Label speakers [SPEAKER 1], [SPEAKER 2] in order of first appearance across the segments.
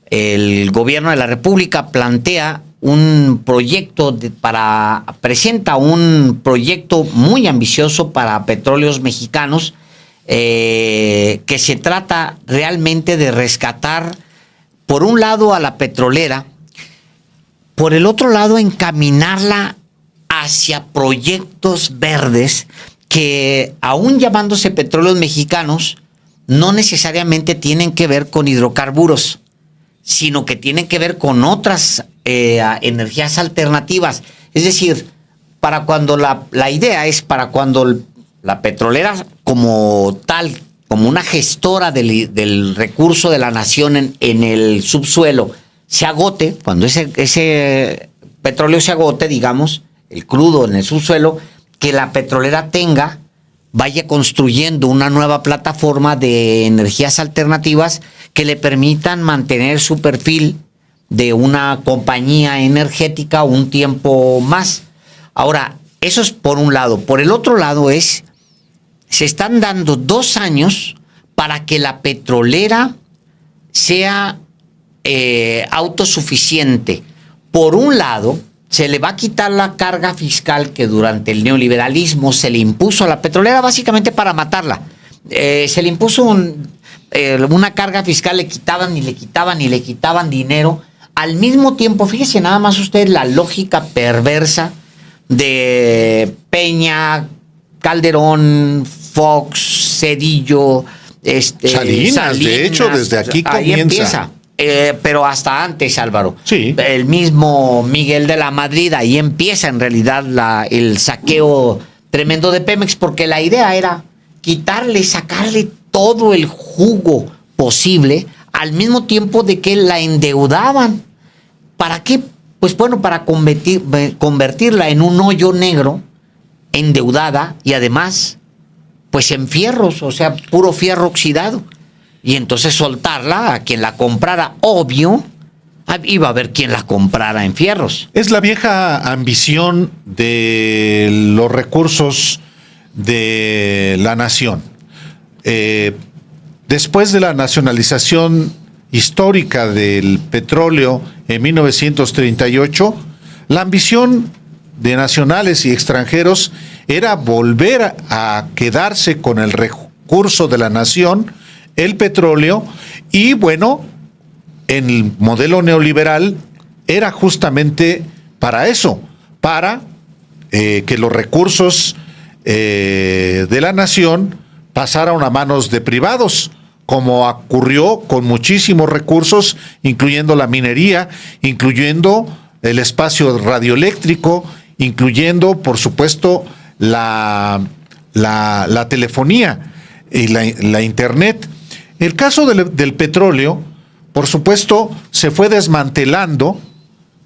[SPEAKER 1] el gobierno de la República plantea presenta un proyecto muy ambicioso para Petróleos Mexicanos, que se trata realmente de rescatar, por un lado, a la petrolera, por el otro lado, encaminarla hacia proyectos verdes que, aún llamándose Petróleos Mexicanos, no necesariamente tienen que ver con hidrocarburos, sino que tienen que ver con otras energías alternativas. Es decir, para cuando la idea es para cuando la petrolera como tal, como una gestora del recurso de la nación en el subsuelo, se agote, cuando ese petróleo se agote, digamos, el crudo en el subsuelo, que la petrolera vaya construyendo una nueva plataforma de energías alternativas que le permitan mantener su perfil de una compañía energética un tiempo más. Ahora, eso es por un lado. Por el otro lado se están dando 2 años para que la petrolera sea autosuficiente. Por un lado, se le va a quitar la carga fiscal que durante el neoliberalismo se le impuso a la petrolera, básicamente para matarla. Se le impuso una carga fiscal, le quitaban dinero. Al mismo tiempo, fíjese nada más usted la lógica perversa de Peña, Calderón, Fox, Cedillo,
[SPEAKER 2] Salinas, de hecho, desde aquí
[SPEAKER 1] ahí
[SPEAKER 2] comienza.
[SPEAKER 1] Pero hasta antes, Álvaro.
[SPEAKER 2] Sí.
[SPEAKER 1] El mismo Miguel de la Madrid, ahí empieza en realidad el saqueo tremendo de Pemex, porque la idea era sacarle todo el jugo posible, al mismo tiempo de que la endeudaban. ¿Para qué? Pues bueno, para convertirla en un hoyo negro, endeudada, y además, pues en fierros, o sea, puro fierro oxidado. Y entonces soltarla a quien la comprara, obvio, iba a haber quien la comprara en fierros.
[SPEAKER 2] Es la vieja ambición de los recursos de la nación. Después de la nacionalización histórica del petróleo en 1938, la ambición de nacionales y extranjeros era volver a quedarse con el recurso de la nación, el petróleo, y bueno, en el modelo neoliberal era justamente para eso, para que los recursos de la nación pasaran a manos de privados, como ocurrió con muchísimos recursos, incluyendo la minería, incluyendo el espacio radioeléctrico, incluyendo, por supuesto, la telefonía y la internet. El caso del petróleo, por supuesto, se fue desmantelando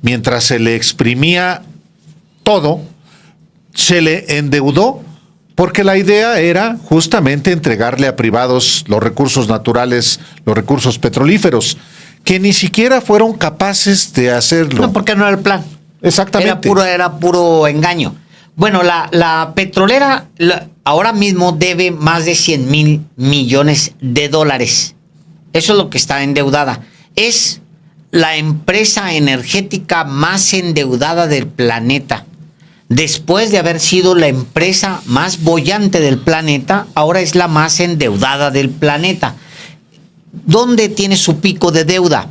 [SPEAKER 2] mientras se le exprimía todo, se le endeudó, porque la idea era justamente entregarle a privados los recursos naturales, los recursos petrolíferos, que ni siquiera fueron capaces de hacerlo.
[SPEAKER 1] No, porque no era el plan.
[SPEAKER 2] Exactamente.
[SPEAKER 1] Era puro engaño. Bueno, la petrolera ahora mismo debe más de 100,000 millones de dólares. Eso es lo que está endeudada. Es la empresa energética más endeudada del planeta. Después de haber sido la empresa más boyante del planeta, ahora es la más endeudada del planeta. ¿Dónde tiene su pico de deuda?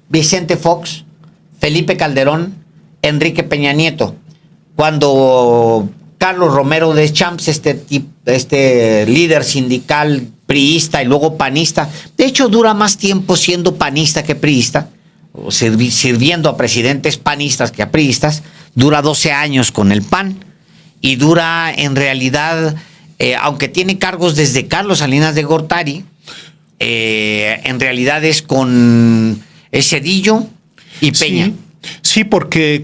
[SPEAKER 1] Vicente Fox, Felipe Calderón, Enrique Peña Nieto. Cuando Carlos Romero Deschamps, este líder sindical priista y luego panista, de hecho dura más tiempo siendo panista que priista, o sirviendo a presidentes panistas que a priistas, dura 12 años con el PAN, y dura en realidad, aunque tiene cargos desde Carlos Salinas de Gortari, en realidad es con Cedillo y Peña.
[SPEAKER 2] Sí, porque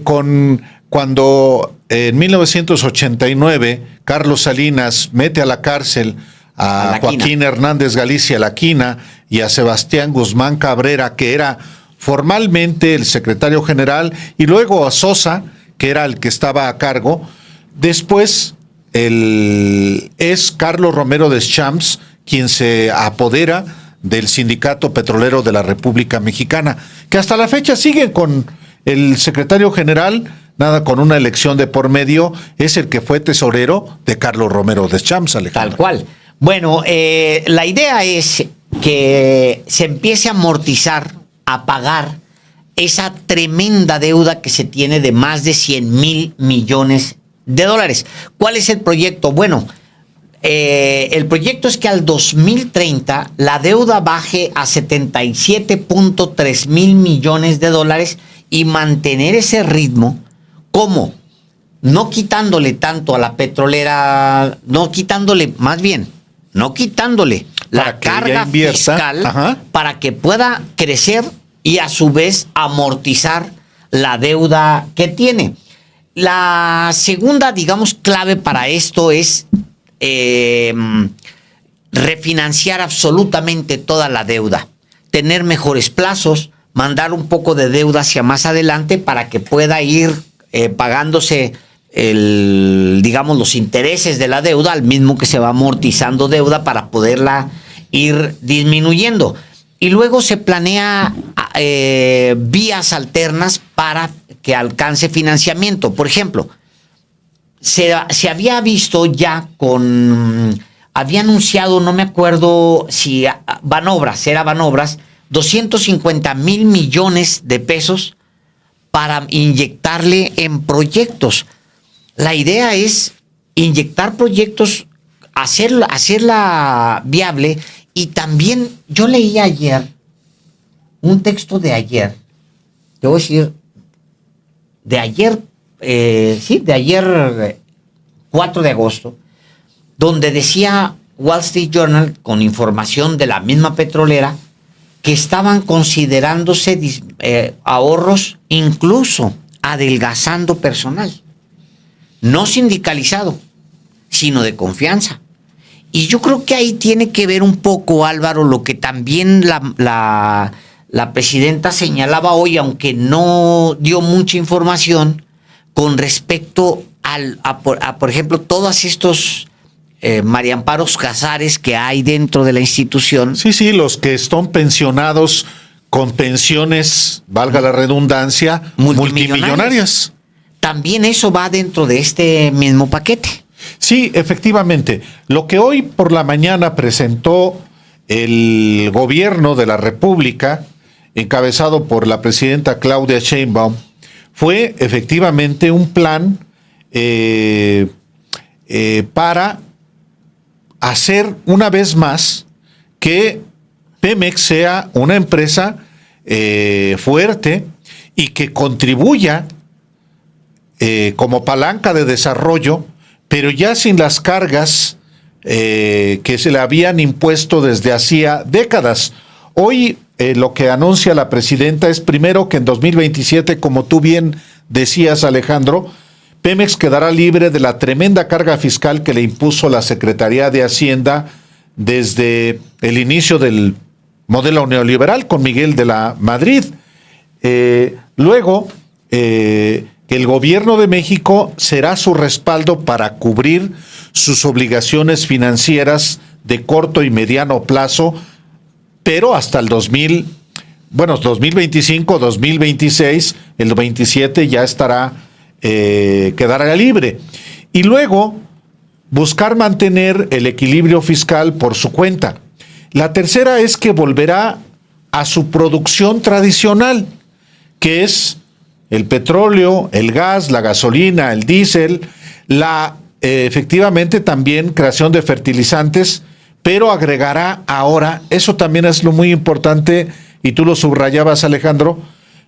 [SPEAKER 2] cuando en 1989 Carlos Salinas mete a la cárcel a Joaquín Hernández Galicia Laquina y a Sebastián Guzmán Cabrera, que era formalmente el secretario general, y luego a Sosa, que era el que estaba a cargo. Después es Carlos Romero Deschamps quien se apodera del Sindicato Petrolero de la República Mexicana, que hasta la fecha siguen con el secretario general, nada con una elección de por medio, es el que fue tesorero de Carlos Romero Deschamps, Alejandro.
[SPEAKER 1] Tal cual. Bueno, la idea es que se empiece a amortizar, a pagar esa tremenda deuda que se tiene de más de 100,000 millones de dólares. ¿Cuál es el proyecto? Bueno, el proyecto es que al 2030 la deuda baje a 77.3 mil millones de dólares y mantener ese ritmo. ¿Cómo? No quitándole tanto a la petrolera, no quitándole la carga fiscal para que pueda crecer y a su vez amortizar la deuda que tiene. La segunda, digamos, clave para esto es refinanciar absolutamente toda la deuda, tener mejores plazos, mandar un poco de deuda hacia más adelante para que pueda ir pagándose digamos, los intereses de la deuda al mismo que se va amortizando deuda para poderla ir disminuyendo. Y luego se planea vías alternas para que alcance financiamiento. Por ejemplo, se había visto ya había anunciado, no me acuerdo si Banobras, 250,000 millones de pesos para inyectarle en proyectos. La idea es inyectar proyectos, hacerla viable. Y también yo leí ayer un texto de ayer, te voy a decir, de ayer 4 de agosto, donde decía Wall Street Journal, con información de la misma petrolera, que estaban considerándose ahorros, incluso adelgazando personal, no sindicalizado, sino de confianza. Y yo creo que ahí tiene que ver un poco, Álvaro, lo que también la presidenta señalaba hoy, aunque no dio mucha información, con respecto por ejemplo, todos estos María Amparo Cázares que hay dentro de la institución.
[SPEAKER 2] Sí, los que están pensionados con pensiones, valga la redundancia, multimillonarias.
[SPEAKER 1] También eso va dentro de este mismo paquete.
[SPEAKER 2] Sí, efectivamente. Lo que hoy por la mañana presentó el gobierno de la República, encabezado por la presidenta Claudia Sheinbaum, fue efectivamente un plan para hacer una vez más que Pemex sea una empresa fuerte y que contribuya como palanca de desarrollo, pero ya sin las cargas que se le habían impuesto desde hacía décadas. Hoy lo que anuncia la presidenta es primero que en 2027, como tú bien decías, Alejandro, Pemex quedará libre de la tremenda carga fiscal que le impuso la Secretaría de Hacienda desde el inicio del modelo neoliberal con Miguel de la Madrid. Luego, que el gobierno de México será su respaldo para cubrir sus obligaciones financieras de corto y mediano plazo, pero hasta el 2025, 2026, el 27 ya quedará libre. Y luego buscar mantener el equilibrio fiscal por su cuenta. La tercera es que volverá a su producción tradicional, que es el petróleo, el gas, la gasolina, el diésel, efectivamente también creación de fertilizantes, pero agregará ahora, eso también es lo muy importante, y tú lo subrayabas, Alejandro,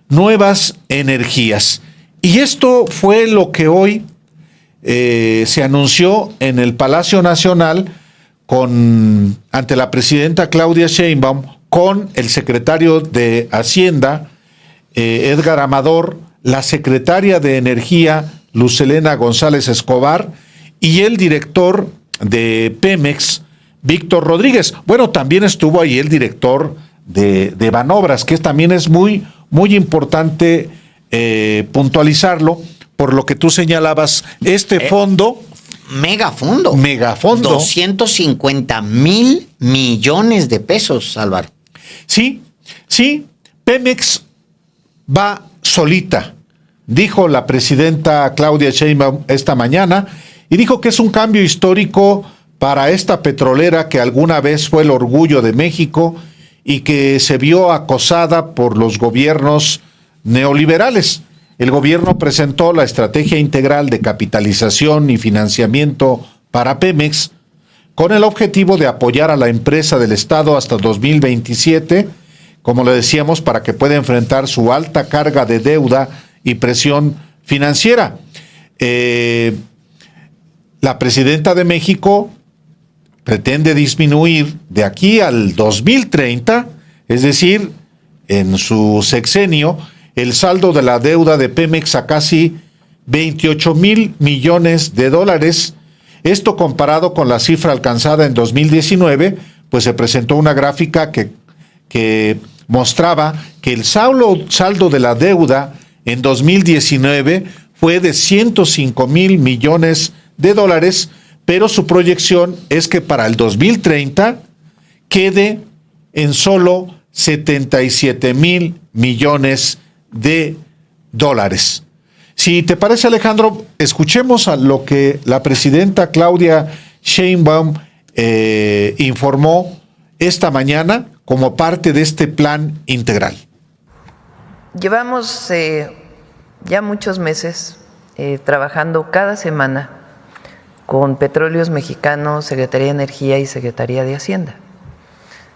[SPEAKER 2] nuevas energías. Y esto fue lo que hoy se anunció en el Palacio Nacional ante la presidenta Claudia Sheinbaum, con el secretario de Hacienda, Edgar Amador, la secretaria de Energía, Luz Helena González Escobar, y el director de Pemex, Víctor Rodríguez. Bueno, también estuvo ahí el director de Banobras, que también es muy, muy importante puntualizarlo, por lo que tú señalabas, este fondo
[SPEAKER 1] megafondo.
[SPEAKER 2] Megafondo.
[SPEAKER 1] 250,000 millones de pesos, Álvaro.
[SPEAKER 2] Sí, Pemex va solita, dijo la presidenta Claudia Sheinbaum esta mañana, y dijo que es un cambio histórico para esta petrolera que alguna vez fue el orgullo de México y que se vio acosada por los gobiernos neoliberales. El gobierno presentó la estrategia integral de capitalización y financiamiento para Pemex con el objetivo de apoyar a la empresa del Estado hasta 2027, como le decíamos, para que pueda enfrentar su alta carga de deuda y presión financiera. La presidenta de México pretende disminuir de aquí al 2030, es decir, en su sexenio, el saldo de la deuda de Pemex a casi 28,000 millones de dólares. Esto comparado con la cifra alcanzada en 2019, pues se presentó una gráfica que mostraba que el saldo de la deuda en 2019 fue de 105,000 millones de dólares, pero su proyección es que para el 2030 quede en solo 77,000 millones de dólares. Si te parece, Alejandro, escuchemos a lo que la presidenta Claudia Sheinbaum informó esta mañana como parte de este plan integral.
[SPEAKER 3] Llevamos ya muchos meses trabajando cada semana con Petróleos Mexicanos, Secretaría de Energía y Secretaría de Hacienda.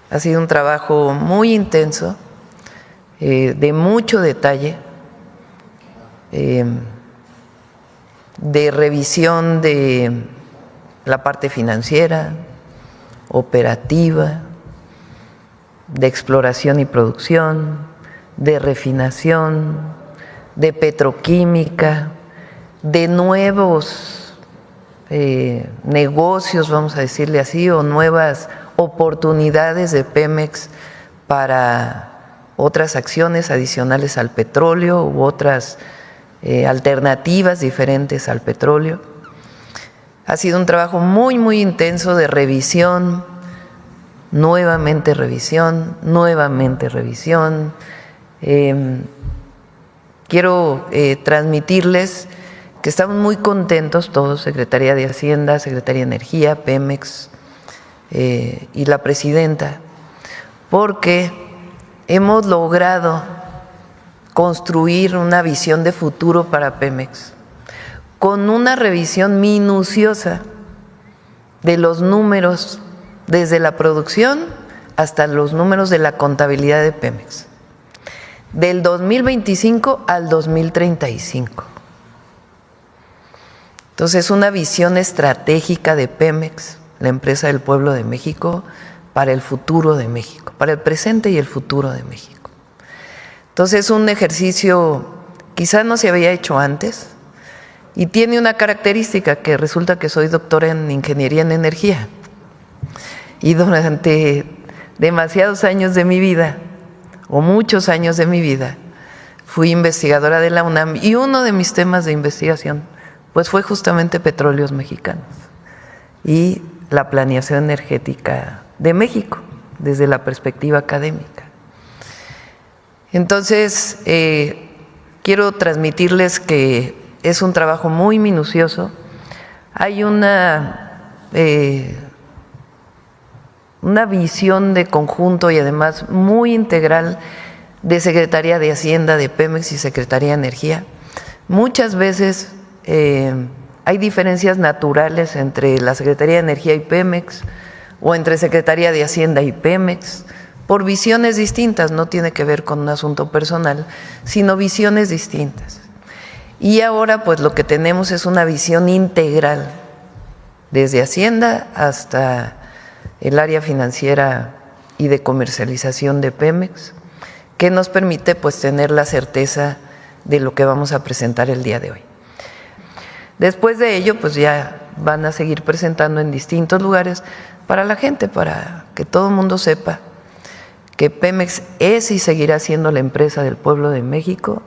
[SPEAKER 3] Ha sido un trabajo muy intenso, de mucho detalle, de revisión de la parte financiera, operativa, de exploración y producción, de refinación, de petroquímica, de nuevos negocios, vamos a decirle así, o nuevas oportunidades de Pemex para otras acciones adicionales al petróleo u otras alternativas diferentes al petróleo. Ha sido un trabajo muy, muy intenso de revisión, nuevamente revisión, nuevamente revisión. Quiero transmitirles que estamos muy contentos todos, Secretaría de Hacienda, Secretaría de Energía, Pemex y la presidenta, porque hemos logrado construir una visión de futuro para Pemex con una revisión minuciosa de los números desde la producción hasta los números de la contabilidad de Pemex, del 2025 al 2035. Entonces, una visión estratégica de Pemex, la empresa del pueblo de México, para el futuro de México, para el presente y el futuro de México. Entonces, un ejercicio quizás no se había hecho antes y tiene una característica, que resulta que soy doctora en Ingeniería en Energía y durante demasiados años de mi vida, o muchos años de mi vida, fui investigadora de la UNAM y uno de mis temas de investigación pues fue justamente Petróleos Mexicanos y la planeación energética de México desde la perspectiva académica. Entonces, quiero transmitirles que es un trabajo muy minucioso. Hay una visión de conjunto y además muy integral de Secretaría de Hacienda, de Pemex y Secretaría de Energía. Muchas veces hay diferencias naturales entre la Secretaría de Energía y Pemex o entre Secretaría de Hacienda y Pemex por visiones distintas, no tiene que ver con un asunto personal, sino visiones distintas. Y ahora pues lo que tenemos es una visión integral, desde Hacienda hasta el área financiera y de comercialización de Pemex, que nos permite pues tener la certeza de lo que vamos a presentar el día de hoy. Después de ello, pues ya van a seguir presentando en distintos lugares para la gente, para que todo el mundo sepa que Pemex es y seguirá siendo la empresa del pueblo de México,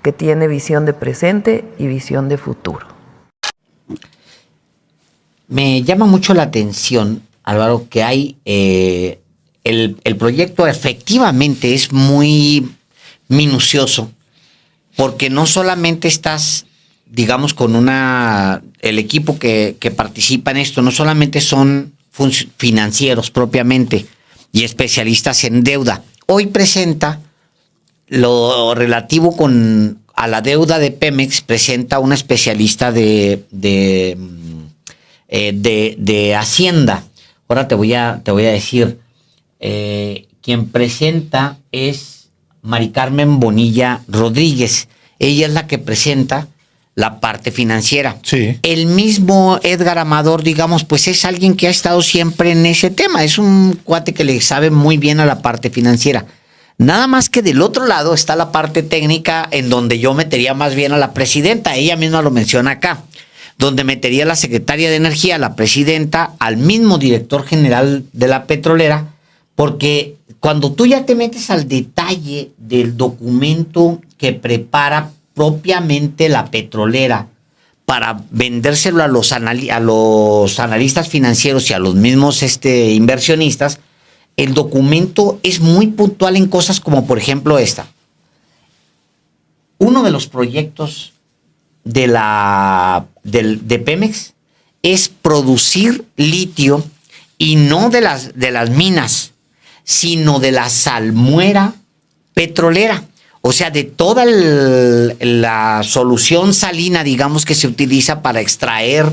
[SPEAKER 3] que tiene visión de presente y visión de futuro.
[SPEAKER 1] me llama mucho la atención, Álvaro, que hay el proyecto efectivamente es muy minucioso, porque no solamente estás, digamos, con el equipo que participa en esto, no solamente son financieros propiamente y especialistas en deuda. Hoy presenta lo relativo a la deuda de Pemex, presenta una especialista de Hacienda. Ahora te voy a decir, quien presenta es Mari Carmen Bonilla Rodríguez. Ella es la que presenta la parte financiera.
[SPEAKER 2] Sí.
[SPEAKER 1] El mismo Edgar Amador, digamos, pues es alguien que ha estado siempre en ese tema. Es un cuate que le sabe muy bien a la parte financiera. Nada más que del otro lado está la parte técnica, en donde yo metería más bien a la presidenta. Ella misma lo menciona acá, donde metería a la secretaria de Energía, a la presidenta, al mismo director general de la petrolera, porque cuando tú ya te metes al detalle del documento que prepara propiamente la petrolera para vendérselo a los analistas financieros y a los mismos inversionistas, el documento es muy puntual en cosas como, por ejemplo, esta. Uno de los proyectos de Pemex es producir litio, y no de las minas, sino de la salmuera petrolera. O sea, de toda la solución salina, digamos, que se utiliza para extraer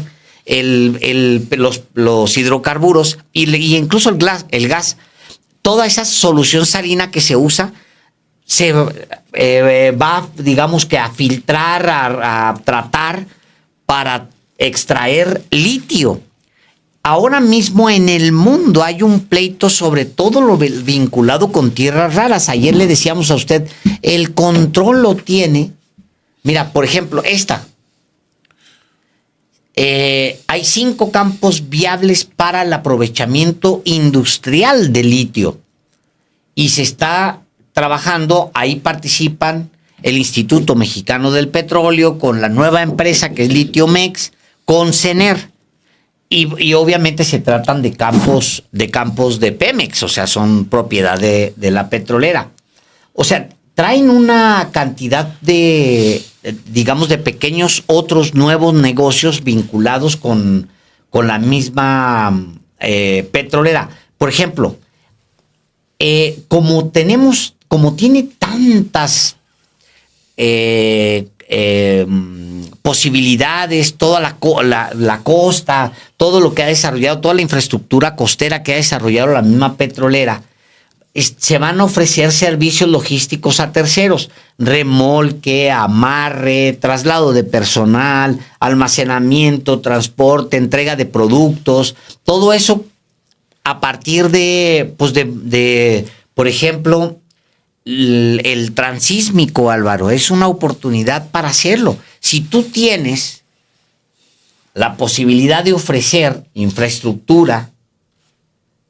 [SPEAKER 1] los hidrocarburos y incluso el gas. Toda esa solución salina que se usa se va, digamos, que a filtrar, a tratar para extraer litio. Ahora mismo en el mundo hay un pleito sobre todo lo vinculado con tierras raras. Ayer le decíamos a usted, el control lo tiene. Mira, por ejemplo, esta. Hay 5 campos viables para el aprovechamiento industrial de litio. Y se está trabajando, ahí participan el Instituto Mexicano del Petróleo, con la nueva empresa que es Litiomex, con CENER. Y obviamente se tratan de campos de Pemex, o sea, son propiedad de la petrolera. O sea, traen una cantidad de, digamos, de pequeños otros nuevos negocios vinculados con la misma petrolera. Por ejemplo, como tiene tantas posibilidades, toda la costa, todo lo que ha desarrollado, toda la infraestructura costera que ha desarrollado la misma petrolera, se van a ofrecer servicios logísticos a terceros: remolque, amarre, traslado de personal, almacenamiento, transporte, entrega de productos, todo eso a partir de por ejemplo, el transísmico, Álvaro. Es una oportunidad para hacerlo. Si tú tienes la posibilidad de ofrecer infraestructura,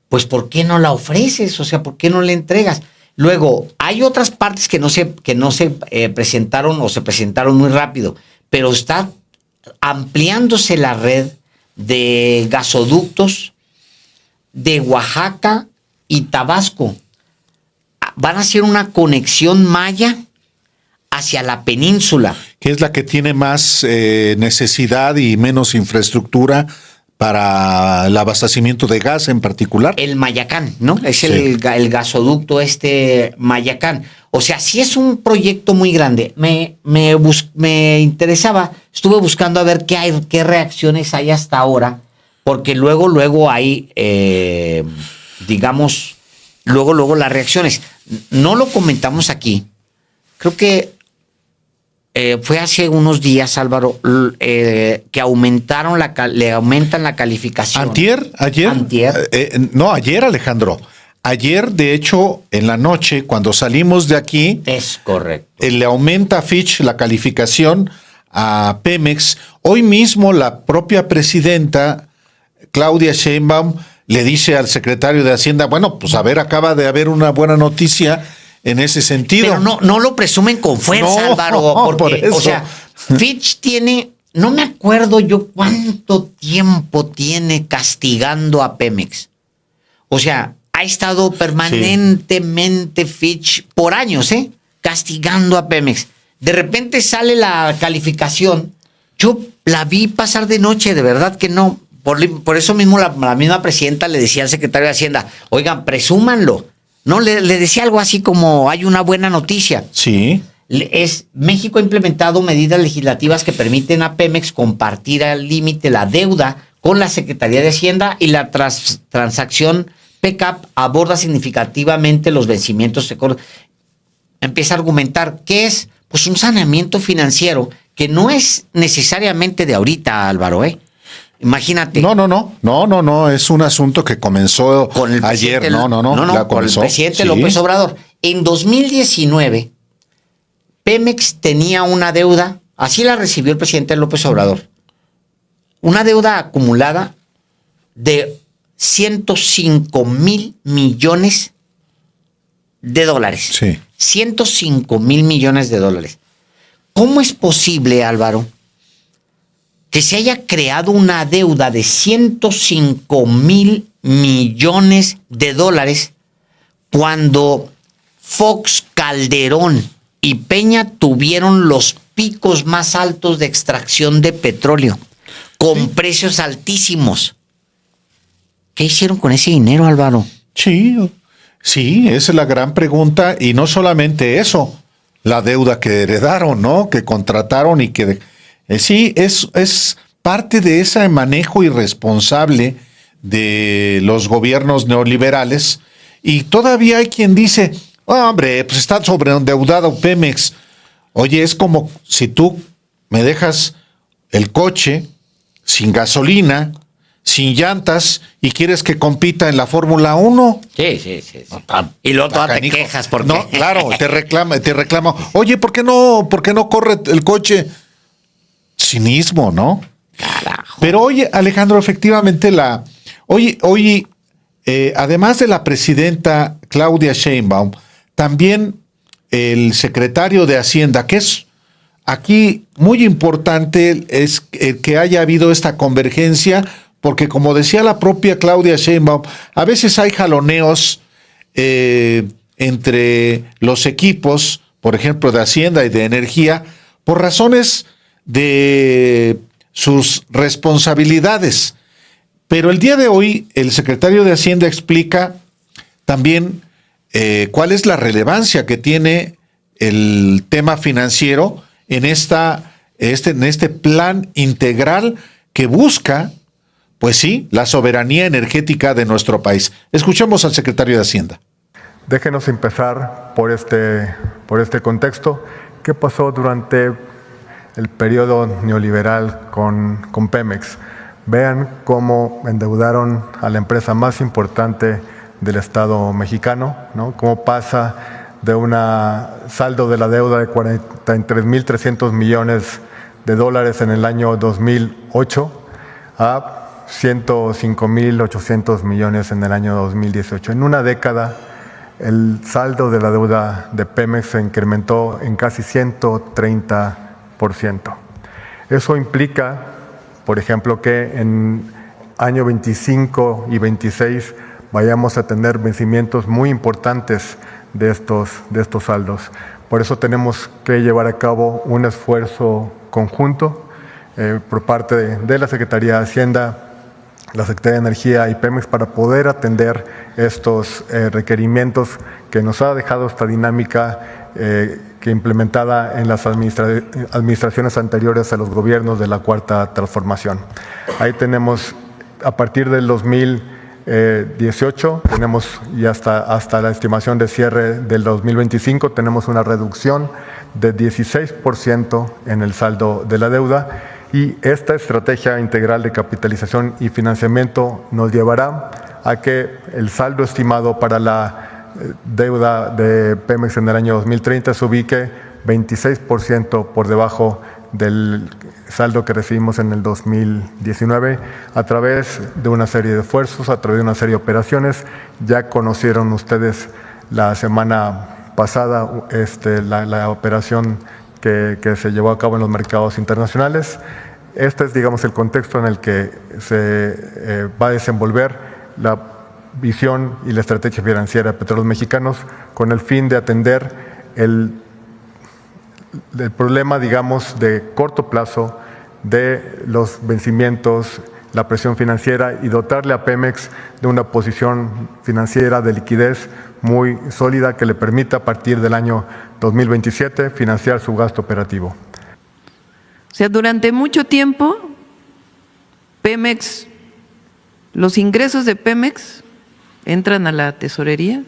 [SPEAKER 1] pues ¿por qué no la ofreces? O sea, ¿por qué no la entregas? Luego, hay otras partes que no se presentaron o se presentaron muy rápido, pero está ampliándose la red de gasoductos de Oaxaca y Tabasco. Van a hacer una conexión maya hacia la península.
[SPEAKER 2] Que es la que tiene más necesidad y menos infraestructura para el abastecimiento de gas en particular.
[SPEAKER 1] El Mayacán, ¿no? Es
[SPEAKER 2] sí.
[SPEAKER 1] el gasoducto Mayacán. O sea, sí es un proyecto muy grande. Me interesaba, estuve buscando a ver qué reacciones hay hasta ahora, porque luego hay, digamos, luego las reacciones. No lo comentamos aquí. Creo que fue hace unos días, Álvaro, que le aumentan la calificación.
[SPEAKER 2] ¿Antier? Ayer, Alejandro. Ayer, de hecho, en la noche, cuando salimos de aquí...
[SPEAKER 1] Es correcto.
[SPEAKER 2] Le aumenta Fitch la calificación a Pemex. Hoy mismo la propia presidenta, Claudia Sheinbaum, le dice al secretario de Hacienda, bueno, pues a ver, acaba de haber una buena noticia en ese sentido.
[SPEAKER 1] Pero no lo presumen con fuerza, Álvaro, porque, o sea, Fitch tiene no me acuerdo yo cuánto tiempo tiene castigando a Pemex. O sea, ha estado permanentemente Fitch por años, castigando a Pemex. De repente sale la calificación. Yo la vi pasar de noche, de verdad que no. Por eso mismo la misma presidenta le decía al secretario de Hacienda, oigan, presúmanlo. No, le decía algo así como, hay una buena noticia.
[SPEAKER 2] Sí.
[SPEAKER 1] México ha implementado medidas legislativas que permiten a Pemex compartir al límite la deuda con la Secretaría de Hacienda y la transacción PECAP aborda significativamente los vencimientos. Empieza a argumentar que es pues un saneamiento financiero que no es necesariamente de ahorita, Álvaro, Imagínate.
[SPEAKER 2] No, es un asunto que comenzó
[SPEAKER 1] con el
[SPEAKER 2] ayer.
[SPEAKER 1] Con el presidente López Obrador. En 2019, Pemex tenía una deuda, así la recibió el presidente López Obrador, una deuda acumulada de 105 mil millones de dólares.
[SPEAKER 2] Sí.
[SPEAKER 1] 105 mil millones de dólares. ¿Cómo es posible, Álvaro, que se haya creado una deuda de 105 mil millones de dólares cuando Fox, Calderón y Peña tuvieron los picos más altos de extracción de petróleo con precios altísimos? ¿Qué hicieron con ese dinero, Álvaro?
[SPEAKER 2] Sí, esa es la gran pregunta. Y no solamente eso, la deuda que heredaron, ¿no? Que contrataron y que... sí, es parte de ese manejo irresponsable de los gobiernos neoliberales. Y todavía hay quien dice, hombre, pues está sobreendeudado Pemex. Oye, es como si tú me dejas el coche sin gasolina, sin llantas, y quieres que compita en la Fórmula 1.
[SPEAKER 1] Sí. Y luego todavía te quejas porque...
[SPEAKER 2] No, claro, te reclama. Oye, ¿por qué no corre el coche? Cinismo, ¿no?
[SPEAKER 1] Carajo.
[SPEAKER 2] Pero oye, Alejandro, efectivamente hoy, además de la presidenta Claudia Sheinbaum, también el secretario de Hacienda, que es aquí muy importante, es que haya habido esta convergencia, porque como decía la propia Claudia Sheinbaum, a veces hay jaloneos entre los equipos, por ejemplo, de Hacienda y de Energía, por razones de sus responsabilidades. Pero el día de hoy el secretario de Hacienda explica también cuál es la relevancia que tiene el tema financiero en este plan integral que busca, pues sí, la soberanía energética de nuestro país. Escuchemos al secretario de Hacienda.
[SPEAKER 4] Déjenos empezar por este contexto. ¿Qué pasó durante el periodo neoliberal con Pemex? Vean cómo endeudaron a la empresa más importante del Estado mexicano, ¿no? Cómo pasa de un saldo de la deuda de 43.300 millones de dólares en el año 2008 a 105.800 millones en el año 2018. En una década, el saldo de la deuda de Pemex se incrementó en casi 130%. Eso implica, por ejemplo, que en año 25 y 26 vayamos a tener vencimientos muy importantes de estos saldos. Por eso tenemos que llevar a cabo un esfuerzo conjunto por parte de la Secretaría de Hacienda, la Secretaría de Energía y Pemex para poder atender estos requerimientos que nos ha dejado esta dinámica que implementada en las administraciones anteriores a los gobiernos de la Cuarta Transformación. Ahí tenemos, a partir del 2018, tenemos y hasta la estimación de cierre del 2025, tenemos una reducción de 16% en el saldo de la deuda. Y esta estrategia integral de capitalización y financiamiento nos llevará a que el saldo estimado para la deuda de Pemex en el año 2030 se ubique 26% por debajo del saldo que recibimos en el 2019 a través de una serie de esfuerzos, a través de una serie de operaciones. Ya conocieron ustedes la semana pasada la operación que se llevó a cabo en los mercados internacionales. Este es, digamos, el contexto en el que se va a desenvolver la visión y la estrategia financiera de Petróleos Mexicanos con el fin de atender el problema, digamos, de corto plazo de los vencimientos, la presión financiera y dotarle a Pemex de una posición financiera de liquidez muy sólida que le permita a partir del año 2027 financiar su gasto operativo.
[SPEAKER 3] O sea, durante mucho tiempo, Pemex, los ingresos de Pemex entran a la tesorería,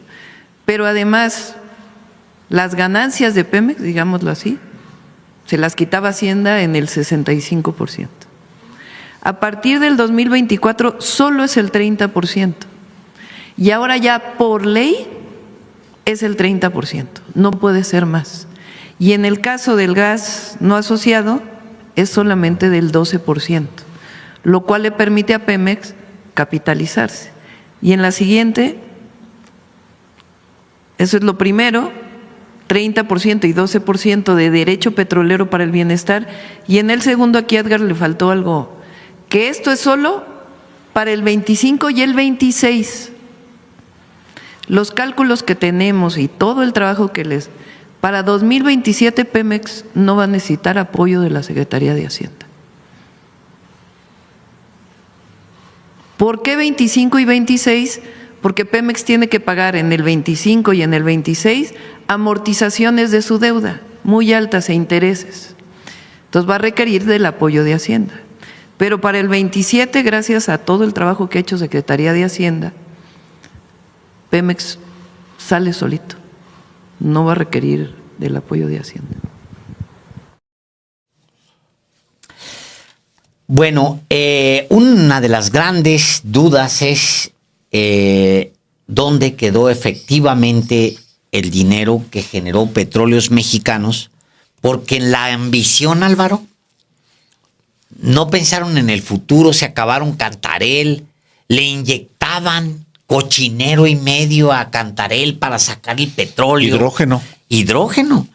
[SPEAKER 3] pero además las ganancias de Pemex, digámoslo así, se las quitaba Hacienda en el 65%. A partir del 2024 solo es el 30%. Y ahora ya por ley es el 30%, no puede ser más. Y en el caso del gas no asociado es solamente del 12%, lo cual le permite a Pemex capitalizarse. Y en la siguiente, eso es lo primero, 30% y 12% de derecho petrolero para el bienestar. Y en el segundo, aquí a Edgar le faltó algo, que esto es solo para el 25 y el 26. Los cálculos que tenemos y todo el trabajo que les… Para 2027 Pemex no va a necesitar apoyo de la Secretaría de Hacienda. ¿Por qué 25 y 26? Porque Pemex tiene que pagar en el 25 y en el 26 amortizaciones de su deuda, muy altas e intereses. Entonces va a requerir del apoyo de Hacienda. Pero para el 27, gracias a todo el trabajo que ha hecho Secretaría de Hacienda, Pemex sale solito, no va a requerir del apoyo de Hacienda.
[SPEAKER 1] Bueno, una de las grandes dudas es dónde quedó efectivamente el dinero que generó Petróleos Mexicanos, porque en la ambición, Álvaro, no pensaron en el futuro, se acabaron Cantarell, le inyectaban cochinero y medio a Cantarell para sacar el petróleo. Hidrógeno.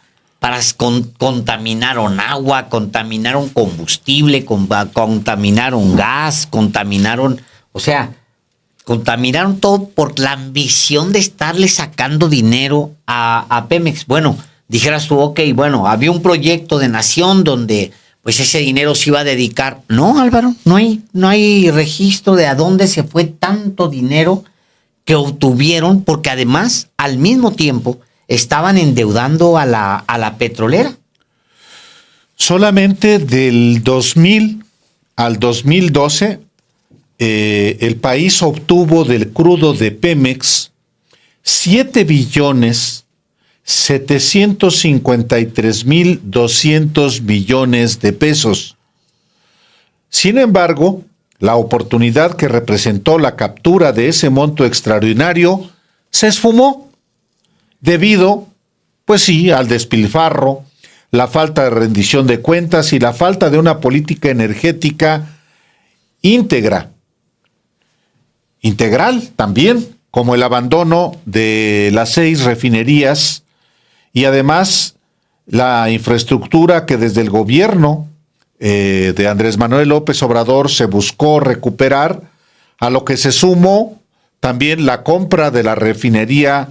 [SPEAKER 1] Contaminaron agua, contaminaron combustible, contaminaron gas, contaminaron todo por la ambición de estarle sacando dinero a Pemex. Bueno, dijeras tú, ok, bueno, había un proyecto de nación donde pues ese dinero se iba a dedicar. No, Álvaro, no hay registro de a dónde se fue tanto dinero que obtuvieron, porque además, al mismo tiempo, estaban endeudando a la petrolera.
[SPEAKER 2] Solamente del 2000 al 2012, el país obtuvo del crudo de Pemex 7.753.200 millones de pesos. Sin embargo, la oportunidad que representó la captura de ese monto extraordinario se esfumó debido, pues sí, al despilfarro, la falta de rendición de cuentas y la falta de una política energética integral también, como el abandono de las 6 refinerías y además la infraestructura que desde el gobierno de Andrés Manuel López Obrador se buscó recuperar, a lo que se sumó también la compra de la refinería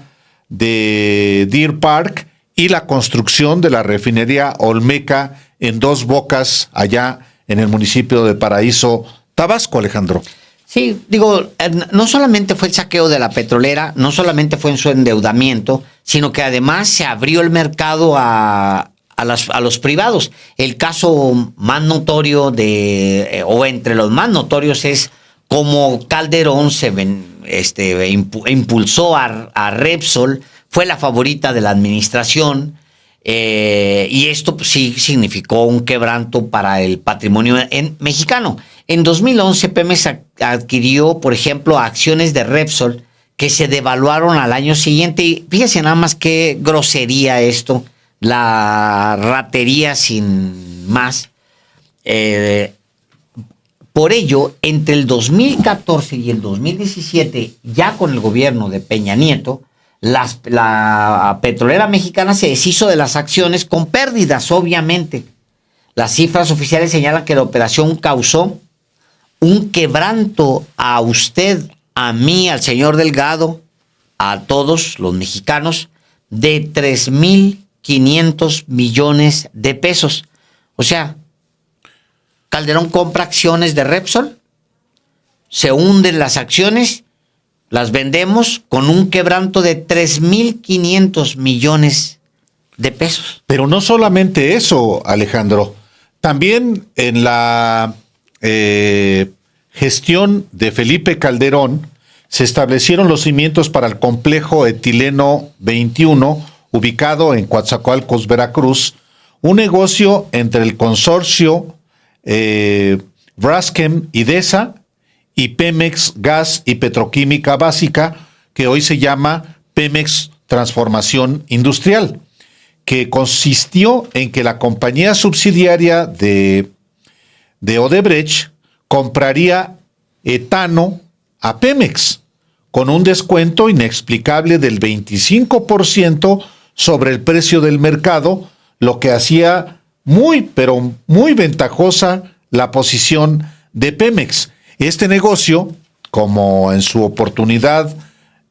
[SPEAKER 2] de Deer Park y la construcción de la refinería Olmeca en Dos Bocas, allá en el municipio de Paraíso, Tabasco, Alejandro.
[SPEAKER 1] Sí, digo, no solamente fue el saqueo de la petrolera, no solamente fue en su endeudamiento, sino que además se abrió el mercado a los privados. El caso más notorio o entre los más notorios es cómo Calderón impulsó a Repsol, fue la favorita de la administración, y esto pues, sí significó un quebranto para el patrimonio mexicano. En 2011, Pemex adquirió, por ejemplo, acciones de Repsol que se devaluaron al año siguiente. Y fíjese nada más qué grosería esto, la ratería sin más. Por ello, entre el 2014 y el 2017, ya con el gobierno de Peña Nieto, la petrolera mexicana se deshizo de las acciones con pérdidas, obviamente. Las cifras oficiales señalan que la operación causó un quebranto a usted, a mí, al señor Delgado, a todos los mexicanos, de 3,500 millones de pesos. O sea, Calderón compra acciones de Repsol, se hunden las acciones, las vendemos con un quebranto de 3,500 millones de pesos.
[SPEAKER 2] Pero no solamente eso, Alejandro. También en la gestión de Felipe Calderón se establecieron los cimientos para el complejo etileno 21, ubicado en Coatzacoalcos, Veracruz, un negocio entre el consorcio Braskem Idesa y Pemex Gas y Petroquímica Básica, que hoy se llama Pemex Transformación Industrial, que consistió en que la compañía subsidiaria de Odebrecht compraría etano a Pemex con un descuento inexplicable del 25% sobre el precio del mercado, lo que hacía muy ventajosa la posición de Pemex. Este negocio, como en su oportunidad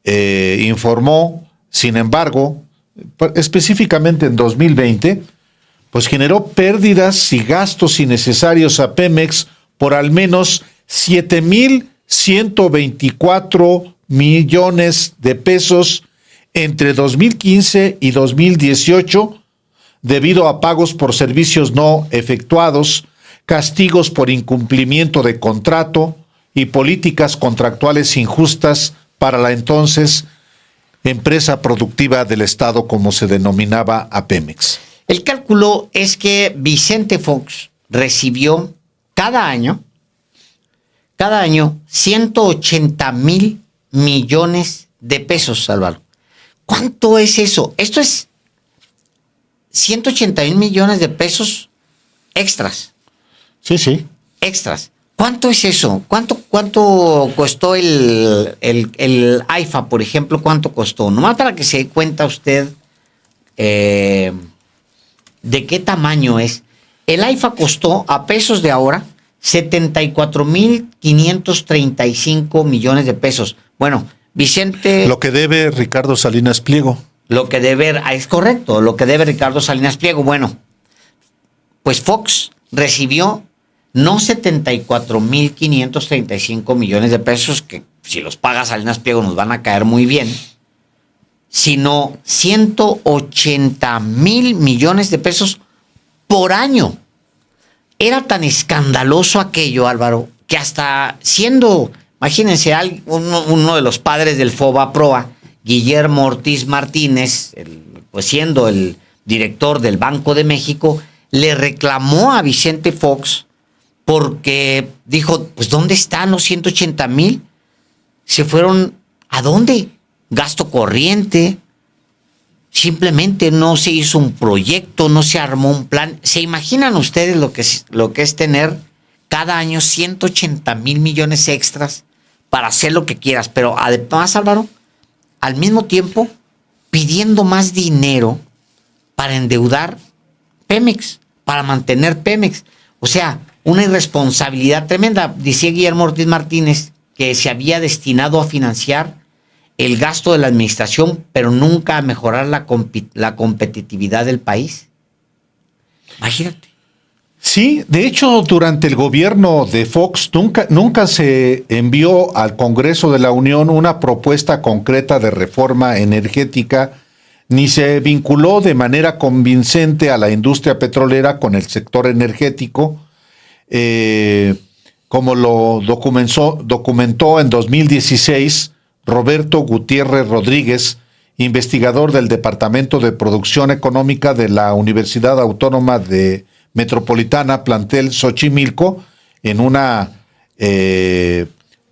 [SPEAKER 2] informó, sin embargo, específicamente en 2020, pues generó pérdidas y gastos innecesarios a Pemex por al menos 7,124 millones de pesos entre 2015 y 2018, debido a pagos por servicios no efectuados, castigos por incumplimiento de contrato y políticas contractuales injustas para la entonces empresa productiva del Estado, como se denominaba a Pemex.
[SPEAKER 1] El cálculo es que Vicente Fox recibió cada año 180,000 millones de pesos, Álvaro. ¿Cuánto es eso? Esto es 180,000 millones de pesos extras.
[SPEAKER 2] Sí.
[SPEAKER 1] Extras. ¿Cuánto es eso? ¿Cuánto costó el AIFA, por ejemplo? ¿Cuánto costó? Nomás para que se dé cuenta usted de qué tamaño es. El AIFA costó a pesos de ahora 74,535 millones de pesos. Bueno, Vicente...
[SPEAKER 2] Lo que debe Ricardo Salinas Pliego.
[SPEAKER 1] Es correcto, lo que debe Ricardo Salinas Pliego. Bueno, pues Fox recibió no 74,535 millones de pesos, que si los paga Salinas Pliego nos van a caer muy bien, sino 180,000 millones de pesos por año. Era tan escandaloso aquello, Álvaro, que hasta siendo, imagínense, uno de los padres del FOBAPROA, Guillermo Ortiz Martínez, pues siendo el director del Banco de México, le reclamó a Vicente Fox porque dijo, pues ¿dónde están los 180,000? ¿Se fueron a dónde? Gasto corriente. Simplemente no se hizo un proyecto, no se armó un plan. ¿Se imaginan ustedes lo que es tener cada año 180,000 millones extras para hacer lo que quieras? Pero además, Álvaro, al mismo tiempo pidiendo más dinero para endeudar Pemex, para mantener Pemex. O sea, una irresponsabilidad tremenda. Decía Guillermo Ortiz Martínez que se había destinado a financiar el gasto de la administración, pero nunca a mejorar la competitividad del país. Imagínate.
[SPEAKER 2] Sí, de hecho, durante el gobierno de Fox nunca se envió al Congreso de la Unión una propuesta concreta de reforma energética, ni se vinculó de manera convincente a la industria petrolera con el sector energético, como lo documentó en 2016 Roberto Gutiérrez Rodríguez, investigador del Departamento de Producción Económica de la Universidad Autónoma de Metropolitana, plantel Xochimilco, en una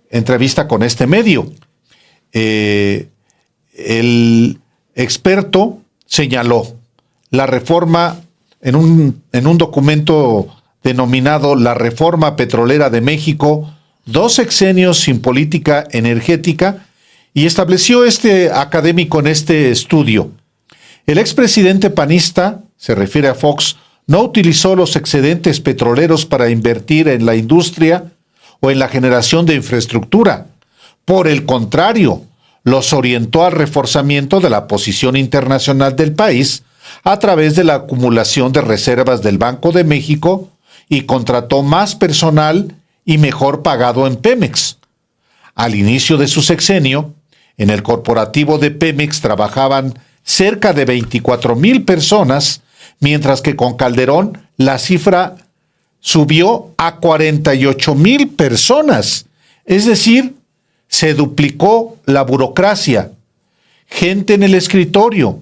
[SPEAKER 2] entrevista con este medio. El experto señaló la reforma en un documento denominado La Reforma Petrolera de México, 2 sexenios sin política energética, y estableció este académico en este estudio. El expresidente panista, se refiere a Fox, no utilizó los excedentes petroleros para invertir en la industria o en la generación de infraestructura. Por el contrario, los orientó al reforzamiento de la posición internacional del país a través de la acumulación de reservas del Banco de México y contrató más personal y mejor pagado en Pemex. Al inicio de su sexenio, en el corporativo de Pemex trabajaban cerca de 24,000 personas, mientras que con Calderón la cifra subió a 48,000 personas. Es decir, se duplicó la burocracia, gente en el escritorio,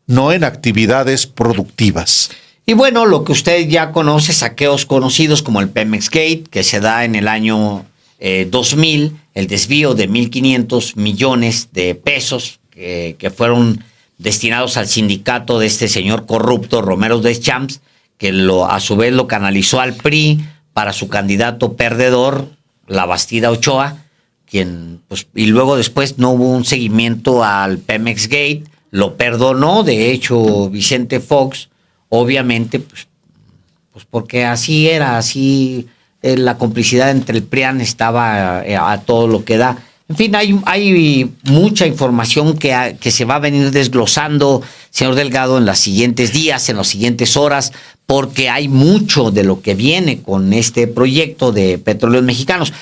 [SPEAKER 2] no en actividades productivas.
[SPEAKER 1] Y bueno, lo que usted ya conoce, saqueos conocidos como el Pemex Gate, que se da en el año 2000, el desvío de 1,500 millones de pesos que fueron destinados al sindicato de este señor corrupto, Romero Deschamps, que a su vez lo canalizó al PRI para su candidato perdedor, La Bastida Ochoa, quien, pues, y luego después no hubo un seguimiento al Pemex Gate, lo perdonó, de hecho, Vicente Fox, obviamente, pues porque así era, así la complicidad entre el PRIAN estaba a todo lo que da. En fin, hay mucha información que se va a venir desglosando, señor Delgado, en los siguientes días, en las siguientes horas, porque hay mucho de lo que viene con este proyecto de Petróleos Mexicanos.